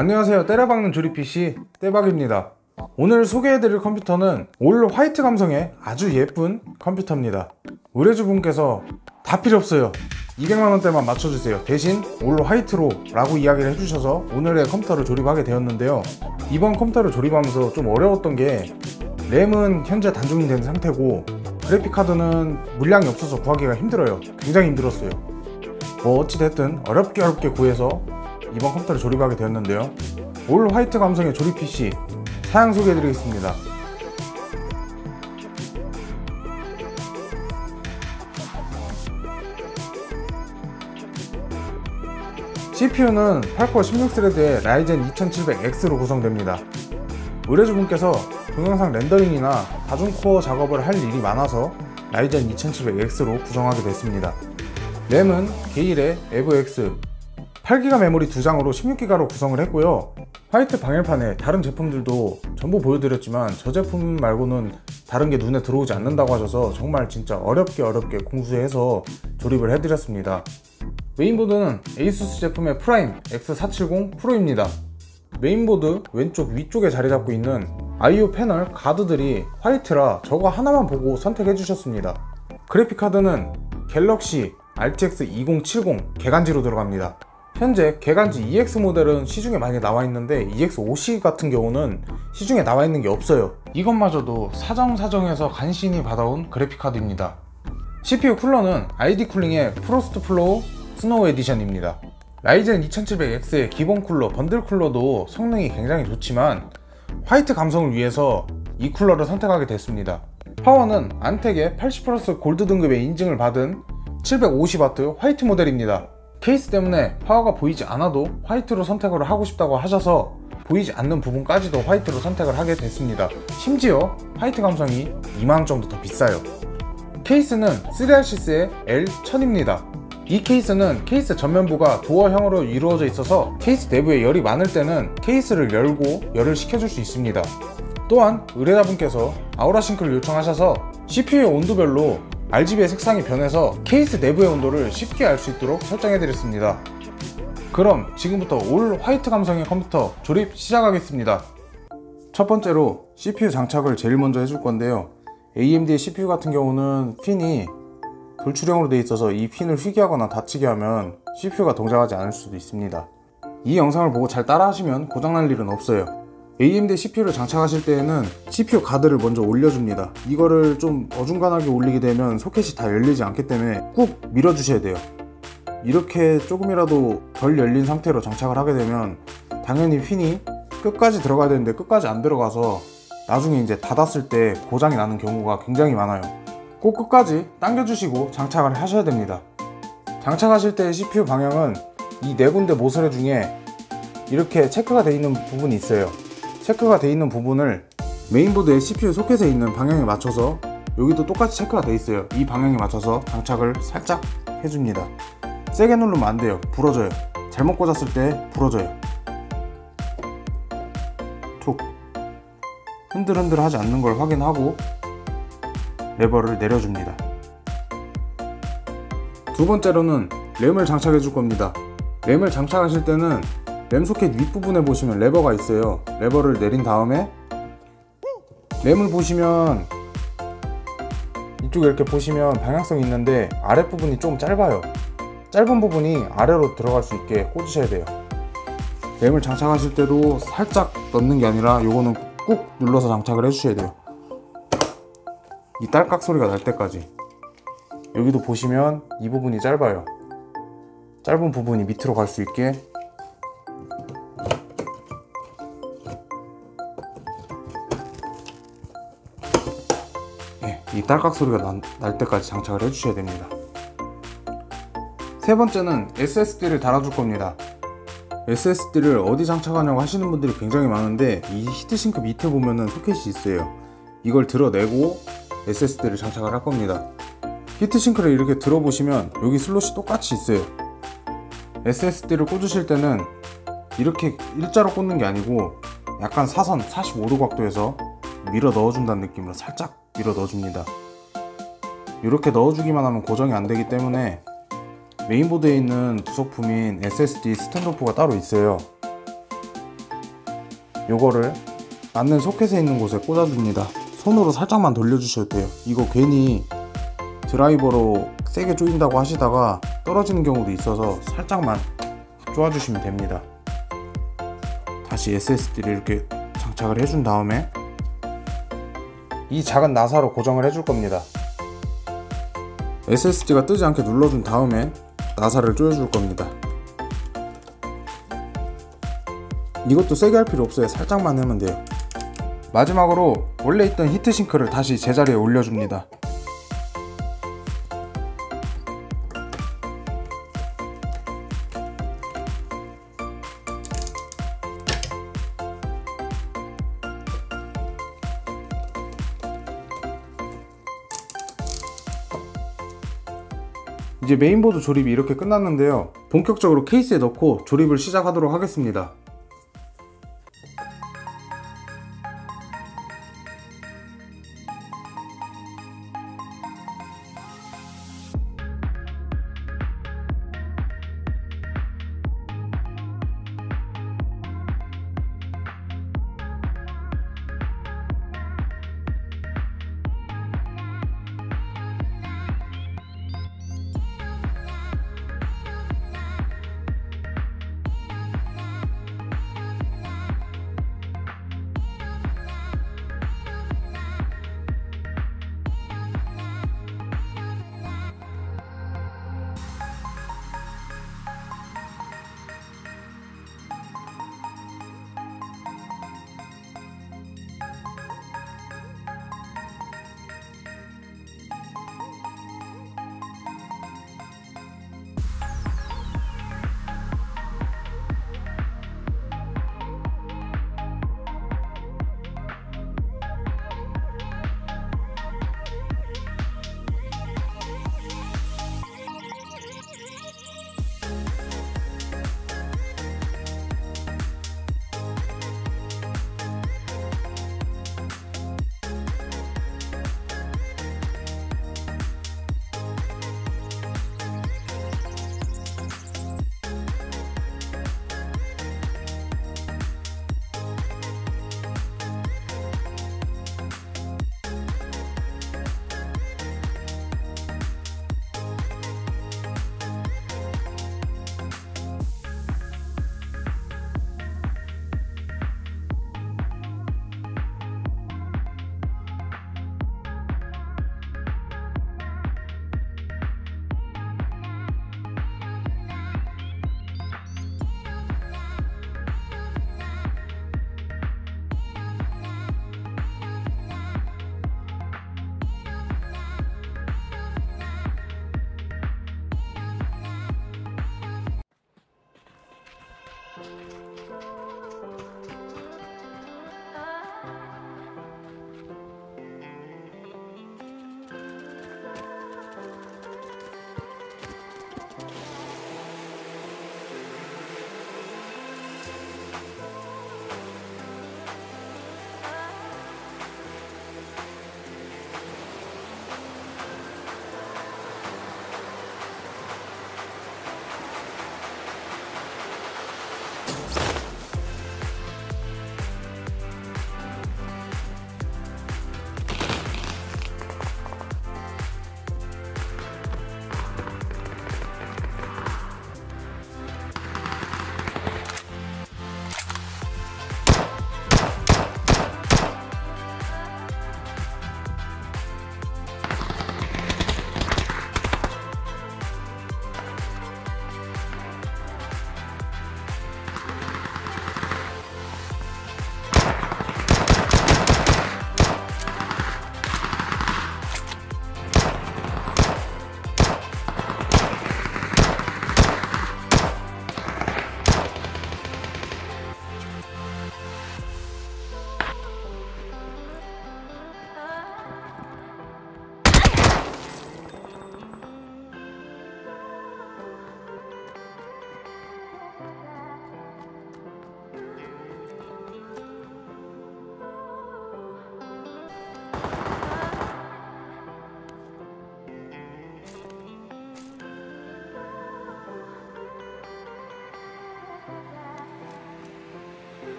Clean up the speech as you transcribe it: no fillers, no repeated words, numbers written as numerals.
안녕하세요. 때려박는 조립 PC 떼박입니다. 오늘 소개해드릴 컴퓨터는 올 화이트 감성의 아주 예쁜 컴퓨터입니다. 의뢰주분께서 다 필요 없어요, 200만원대만 맞춰주세요, 대신 올 화이트로 라고 이야기를 해주셔서 오늘의 컴퓨터를 조립하게 되었는데요. 이번 컴퓨터를 조립하면서 좀 어려웠던 게, 램은 현재 단종된 상태고 그래픽카드는 물량이 없어서 구하기가 힘들어요. 굉장히 힘들었어요. 뭐 어찌됐든 어렵게 구해서 이번 컴퓨터를 조립하게 되었는데요. 올 화이트 감성의 조립 PC 사양 소개해드리겠습니다. CPU는 8코어 16스레드의 라이젠 2700X로 구성됩니다. 의뢰주분께서 동영상 렌더링이나 다중코어 작업을 할 일이 많아서 라이젠 2700X로 구성하게 됐습니다. 램은 게일의 EVX 8기가 메모리 2장으로 16기가로 구성을 했고요. 화이트 방열판에 다른 제품들도 전부 보여드렸지만 저 제품 말고는 다른 게 눈에 들어오지 않는다고 하셔서 정말 진짜 어렵게 공수해서 조립을 해드렸습니다. 메인보드는 에이수스 제품의 프라임 X470 프로입니다. 메인보드 왼쪽 위쪽에 자리 잡고 있는 IO 패널 가드들이 화이트라 저거 하나만 보고 선택해 주셨습니다. 그래픽카드는 갤럭시 RTX 2070 개간지로 들어갑니다. 현재 개간지 EX 모델은 시중에 많이 나와 있는데 EX50 같은 경우는 시중에 나와 있는 게 없어요. 이것마저도 사정사정해서 간신히 받아온 그래픽카드입니다. CPU 쿨러는 ID 쿨링의 프로스트 플로우 스노우 에디션입니다. 라이젠 2700X의 기본 쿨러 번들 쿨러도 성능이 굉장히 좋지만 화이트 감성을 위해서 이 쿨러를 선택하게 됐습니다. 파워는 안텍의 80+ 골드 등급의 인증을 받은 750W 화이트 모델입니다. 케이스 때문에 파워가 보이지 않아도 화이트로 선택을 하고 싶다고 하셔서 보이지 않는 부분까지도 화이트로 선택을 하게 됐습니다. 심지어 화이트 감성이 2만원 정도 더 비싸요. 케이스는 3RCS의 L1000입니다. 이 케이스는 케이스 전면부가 도어형으로 이루어져 있어서 케이스 내부에 열이 많을 때는 케이스를 열고 열을 식혀줄 수 있습니다. 또한 의뢰자분께서 아우라싱크를 요청하셔서 CPU의 온도별로 RGB의 색상이 변해서 케이스 내부의 온도를 쉽게 알 수 있도록 설정해드렸습니다. 그럼 지금부터 올 화이트 감성의 컴퓨터 조립 시작하겠습니다. 첫 번째로 CPU 장착을 제일 먼저 해줄 건데요. AMD의 CPU 같은 경우는 핀이 돌출형으로 되어 있어서 이 핀을 휘기하거나 다치게 하면 CPU가 동작하지 않을 수도 있습니다. 이 영상을 보고 잘 따라 하시면 고장날 일은 없어요. AMD CPU를 장착하실 때에는 CPU 가드를 먼저 올려줍니다. 이거를 좀 어중간하게 올리게 되면 소켓이 다 열리지 않기 때문에 꾹 밀어주셔야 돼요. 이렇게 조금이라도 덜 열린 상태로 장착을 하게 되면 당연히 핀이 끝까지 들어가야 되는데 끝까지 안 들어가서 나중에 이제 닫았을 때 고장이 나는 경우가 굉장히 많아요. 꼭 끝까지 당겨주시고 장착을 하셔야 됩니다. 장착하실 때의 CPU 방향은 이 네 군데 모서리 중에 이렇게 체크가 되어 있는 부분이 있어요. 체크가 되어 있는 부분을 메인보드의 CPU 소켓에 있는 방향에 맞춰서, 여기도 똑같이 체크가 되어 있어요. 이 방향에 맞춰서 장착을 살짝 해줍니다. 세게 누르면 안 돼요. 부러져요. 잘못 꽂았을 때 부러져요. 툭 흔들흔들 하지 않는 걸 확인하고 레버를 내려줍니다. 두 번째로는 램을 장착해 줄 겁니다. 램을 장착하실 때는 램 소켓 윗부분에 보시면 레버가 있어요. 레버를 내린 다음에 램을 보시면 이쪽에 이렇게 보시면 방향성이 있는데 아랫부분이 좀 짧아요. 짧은 부분이 아래로 들어갈 수 있게 꽂으셔야 돼요. 램을 장착하실 때도 살짝 넣는 게 아니라 요거는 꾹 눌러서 장착을 해주셔야 돼요. 이 딸깍 소리가 날 때까지. 여기도 보시면 이 부분이 짧아요. 짧은 부분이 밑으로 갈 수 있게 이 딸깍 소리가 날 때까지 장착을 해주셔야 됩니다. 세 번째는 SSD를 달아줄 겁니다. SSD를 어디 장착하냐고 하시는 분들이 굉장히 많은데 이 히트싱크 밑에 보면은 소켓이 있어요. 이걸 드러내고 SSD를 장착을 할 겁니다. 히트싱크를 이렇게 들어보시면 여기 슬롯이 똑같이 있어요. SSD를 꽂으실 때는 이렇게 일자로 꽂는 게 아니고 약간 사선 45도 각도에서 밀어 넣어준다는 느낌으로 살짝 밀어 넣어줍니다. 이렇게 넣어주기만 하면 고정이 안 되기 때문에 메인보드에 있는 부속품인 SSD 스탠드오프가 따로 있어요. 요거를 맞는 소켓에 있는 곳에 꽂아줍니다. 손으로 살짝만 돌려주셔도 돼요. 이거 괜히 드라이버로 세게 조인다고 하시다가 떨어지는 경우도 있어서 살짝만 조아주시면 됩니다. 다시 SSD를 이렇게 장착을 해준 다음에 이 작은 나사로 고정을 해줄 겁니다. SSD가 뜨지 않게 눌러준 다음에 나사를 조여줄 겁니다. 이것도 세게 할 필요 없어요. 살짝만 하면 돼요. 마지막으로 원래 있던 히트싱크를 다시 제자리에 올려줍니다. 이제 메인보드 조립이 이렇게 끝났는데요. 본격적으로 케이스에 넣고 조립을 시작하도록 하겠습니다.